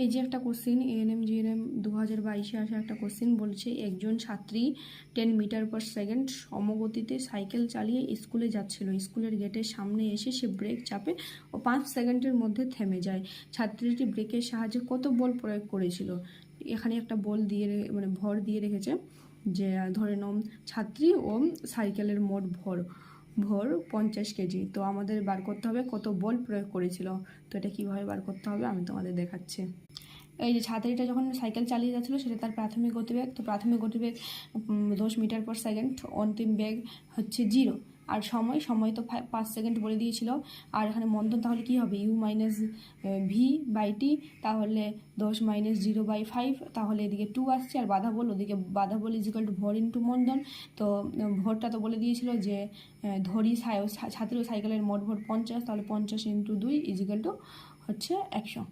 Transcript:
এই যে একটা কোশ্চিন এএনএম জিএনএম 2022-এ আসা একটা কোশ্চিন বলছে, একজন ছাত্রী 10 মিটার পার সেকেন্ড সমগতিতে সাইকেল চালিয়ে স্কুলে যাচ্ছিল। স্কুলের গেটের সামনে এসে সে ব্রেক চাপে ও 5 সেকেন্ডের মধ্যে থেমে যায়। ছাত্রীটি ব্রেকের সাহায্যে কত বল প্রয়োগ করেছিল? এখানে একটা বল দিয়ে মানে ভর দিয়ে রেখেছে, যে ধরে নাও ছাত্রী ও সাইকেলের মোট ভর 50 কেজি। তো আমাদের বার করতে হবে কত বল প্রয়োগ করেছিল। তো এটা কীভাবে বার করতে হবে আমি তোমাদের দেখাচ্ছি। এই যে ছাত্রীটা যখন সাইকেল চালিয়ে যাচ্ছিলো সেটা তার প্রাথমিক গতিবেগ, তো প্রাথমিক গতিবেগ 10 মিটার পার সেকেন্ড, অন্তিম বেগ হচ্ছে 0, আর সময় তো 5 সেকেন্ড বলে দিয়েছিল। আর এখানে মন্দন তাহলে কি হবে, you minus V by T, তাহলে 10 মাইনাস 0/5, তাহলে এদিকে 2 আসছে, আর বাধা বল ওদিকে বাধা বল ইজিক্যাল টু ভর ইন্টু মন্দন। তো ভরটা তো বলে দিয়েছিল যে ছাত্রী সাইকেলের মোট ভর 50, তাহলে 50 × 2 ইজিক্যাল টু হচ্ছে 100।